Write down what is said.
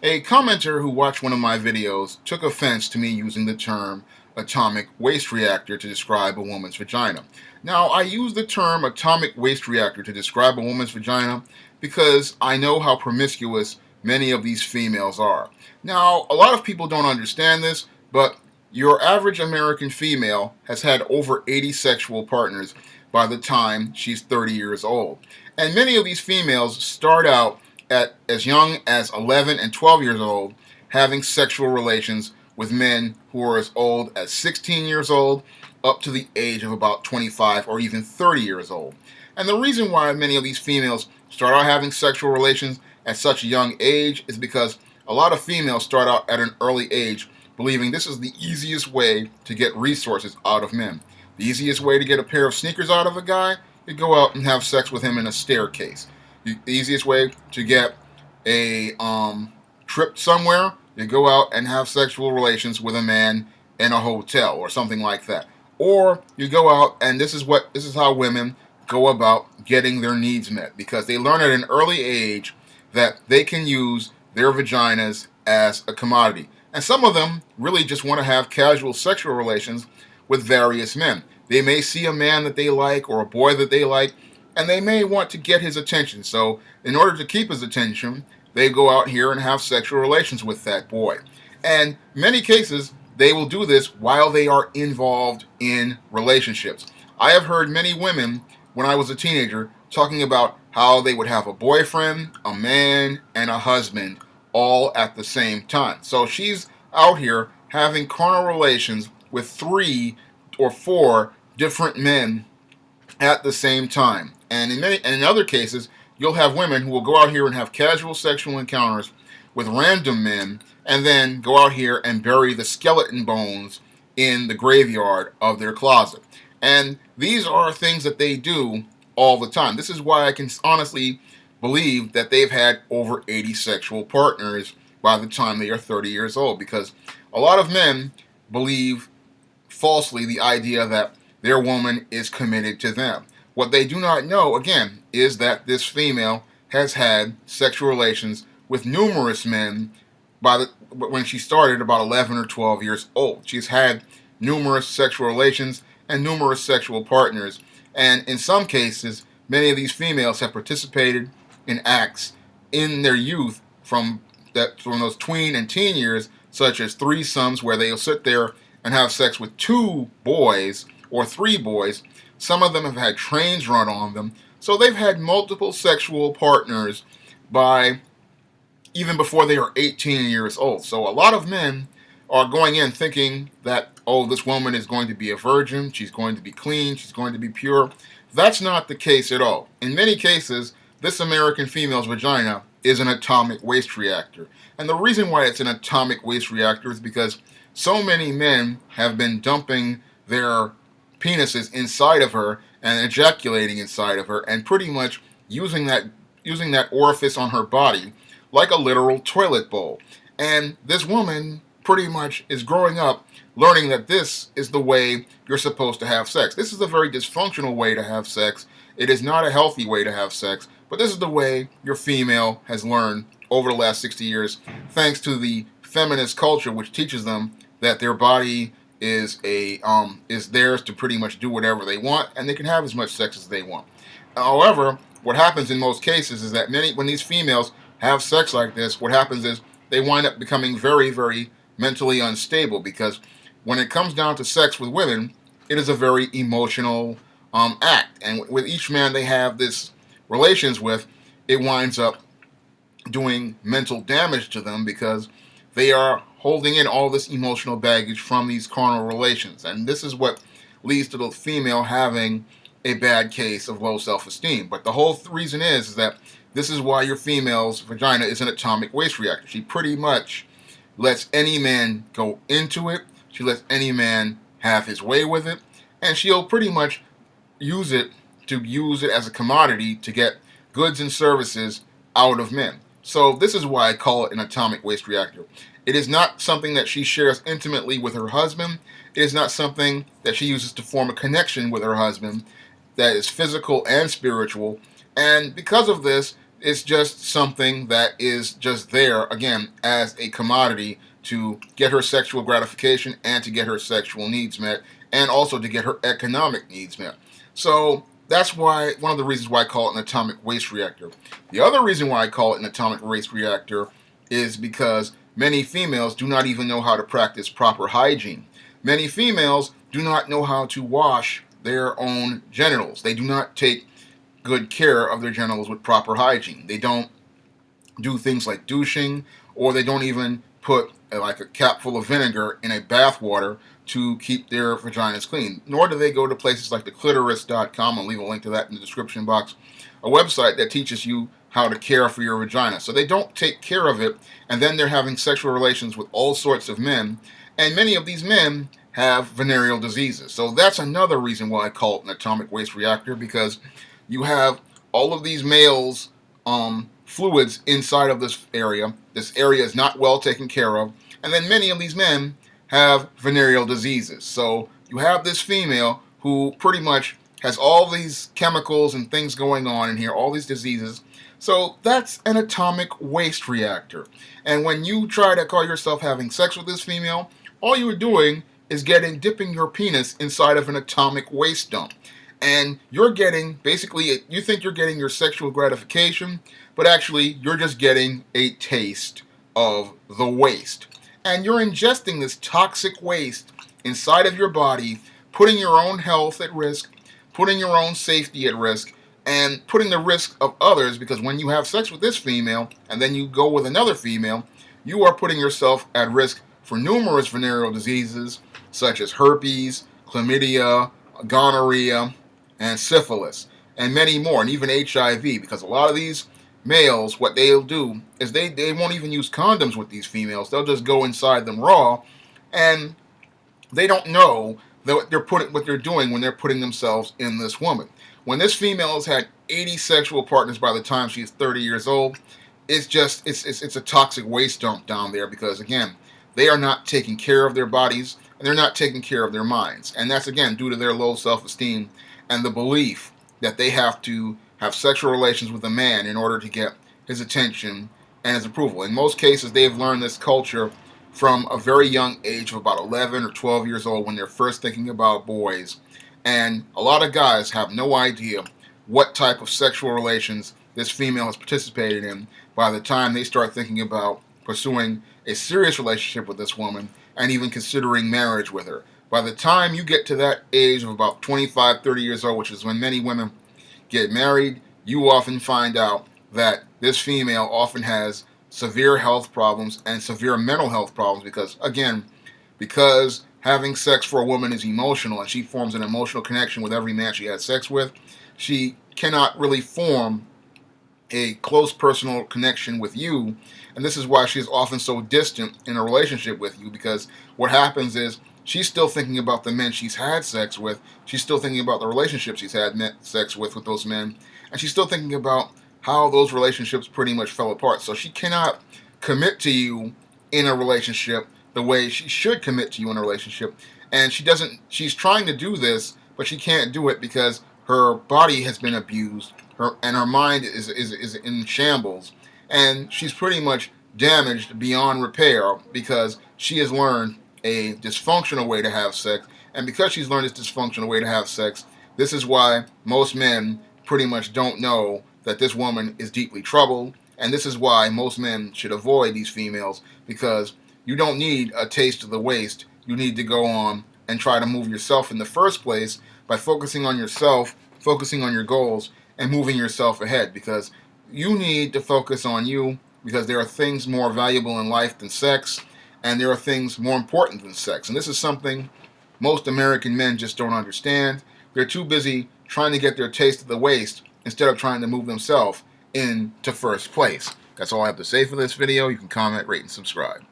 A commenter who watched one of my videos took offense to me using the term atomic waste reactor to describe a woman's vagina. Now, I use the term atomic waste reactor to describe a woman's vagina because I know how promiscuous many of these females are. Now, a lot of people don't understand this, but your average American female has had over 80 sexual partners by the time she's 30 years old. And many of these females start out at as young as 11 and 12 years old having sexual relations with men who are as old as 16 years old up to the age of about 25 or even 30 years old. And the reason why many of these females start out having sexual relations at such a young age is because a lot of females start out at an early age believing this is the easiest way to get resources out of men. The easiest way to get a pair of sneakers out of a guy, you go out and have sex with him in a staircase. The easiest way to get a trip somewhere, you go out and have sexual relations with a man in a hotel or something like that. Or you go out and this is how women go about getting their needs met because they learn at an early age that they can use their vaginas as a commodity. And some of them really just want to have casual sexual relations with various men. They may see a man that they like or a boy that they like, and they may want to get his attention. So, in order to keep his attention, they go out here and have sexual relations with that boy. And in many cases, they will do this while they are involved in relationships. I have heard many women, when I was a teenager, talking about how they would have a boyfriend, a man, and a husband all at the same time. So she's out here having carnal relations with 3 or 4 different men at the same time. And in other cases, you'll have women who will go out here and have casual sexual encounters with random men and then go out here and bury the skeleton bones in the graveyard of their closet. And these are things that they do all the time. This is why I can honestly believe that they've had over 80 sexual partners by the time they are 30 years old, because a lot of men believe falsely the idea that their woman is committed to them. What they do not know, again, is that this female has had sexual relations with numerous men when she started about 11 or 12 years old. She's had numerous sexual relations and numerous sexual partners. And in some cases, many of these females have participated in acts in their youth from those tween and teen years, such as threesomes, where they'll sit there and have sex with 2 boys or 3 boys. Some of them have had trains run on them. So they've had multiple sexual partners by even before they are 18 years old. So a lot of men are going in thinking that, oh, this woman is going to be a virgin, she's going to be clean, she's going to be pure. That's not the case at all. In many cases, this American female's vagina is an atomic waste reactor. And the reason why it's an atomic waste reactor is because so many men have been dumping their penises inside of her and ejaculating inside of her and pretty much using that orifice on her body like a literal toilet bowl. And this woman pretty much is growing up learning that this is the way you're supposed to have sex. This is a very dysfunctional way to have sex. It is not a healthy way to have sex, but this is the way your female has learned over the last 60 years, thanks to the feminist culture, which teaches them that their body is theirs to pretty much do whatever they want, and they can have as much sex as they want. However, what happens in most cases is that when these females have sex like this, what happens is they wind up becoming very, very mentally unstable, because when it comes down to sex with women, it is a very emotional act, and with each man they have this relations with, it winds up doing mental damage to them because they are holding in all this emotional baggage from these carnal relations. And this is what leads to the female having a bad case of low self-esteem. But the whole reason is that this is why your female's vagina is an atomic waste reactor. She pretty much lets any man go into it. She lets any man have his way with it. And she'll pretty much use it as a commodity to get goods and services out of men. So this is why I call it an atomic waste reactor. It is not something that she shares intimately with her husband. It is not something that she uses to form a connection with her husband that is physical and spiritual. And because of this, It's just something that is just there, again, as a commodity to get her sexual gratification and to get her sexual needs met, and also to get her economic needs met. So that's why, one of the reasons why I call it an atomic waste reactor. The other reason why I call it an atomic waste reactor is because many females do not even know how to practice proper hygiene. Many females do not know how to wash their own genitals. They do not take good care of their genitals with proper hygiene. They don't do things like douching, or they don't even put like a cap full of vinegar in a bath water to keep their vaginas clean. Nor do they go to places like theclitoris.com. I'll leave a link to that in the description box. A website that teaches you how to care for your vagina. So they don't take care of it, and then they're having sexual relations with all sorts of men, and many of these men have venereal diseases. So that's another reason why I call it an atomic waste reactor, because you have all of these males' fluids inside of this area. This area is not well taken care of, and then many of these men have venereal diseases. So you have this female who pretty much has all these chemicals and things going on in here, all these diseases. So that's an atomic waste reactor. And when you try to call yourself having sex with this female, all you are doing is dipping your penis inside of an atomic waste dump. And you're getting, basically, you think you're getting your sexual gratification, but actually you're just getting a taste of the waste. And you're ingesting this toxic waste inside of your body, putting your own health at risk, putting your own safety at risk, and putting the risk of others, because when you have sex with this female and then you go with another female, you are putting yourself at risk for numerous venereal diseases such as herpes, chlamydia, gonorrhea, and syphilis, and many more, and even HIV, because a lot of these males, what they'll do is they won't even use condoms with these females. They'll just go inside them raw, and they don't know what they're doing when they're putting themselves in this woman. When this female has had 80 sexual partners by the time she's 30 years old, it's a toxic waste dump down there, because again, they are not taking care of their bodies, and they're not taking care of their minds. And that's, again, due to their low self-esteem and the belief that they have to have sexual relations with a man in order to get his attention and his approval. In most cases, they've learned this culture from a very young age of about 11 or 12 years old, when they're first thinking about boys. And a lot of guys have no idea what type of sexual relations this female has participated in by the time they start thinking about pursuing a serious relationship with this woman and even considering marriage with her. By the time you get to that age of about 25, 30 years old, which is when many women get married, you often find out that this female often has severe health problems and severe mental health problems, because having sex for a woman is emotional, and she forms an emotional connection with every man she has sex with. She cannot really form a close personal connection with you, and this is why she's often so distant in a relationship with you, because what happens is she's still thinking about the men she's had sex with, she's still thinking about the relationships she's had sex with those men, and she's still thinking about how those relationships pretty much fell apart. So she cannot commit to you in a relationship the way she should commit to you in a relationship, and she's trying to do this, but she can't do it because her body has been abused, and her mind is in shambles, and she's pretty much damaged beyond repair, because she has learned a dysfunctional way to have sex. And because she's learned this dysfunctional way to have sex, this is why most men pretty much don't know that this woman is deeply troubled, and this is why most men should avoid these females, because you don't need a taste of the waste. You need to go on and try to move yourself in the first place by focusing on yourself, focusing on your goals, and moving yourself ahead, because you need to focus on you, because there are things more valuable in life than sex, and there are things more important than sex. And this is something most American men just don't understand. They're too busy trying to get their taste of the waste instead of trying to move themselves into first place. That's all I have to say for this video. You can comment, rate, and subscribe.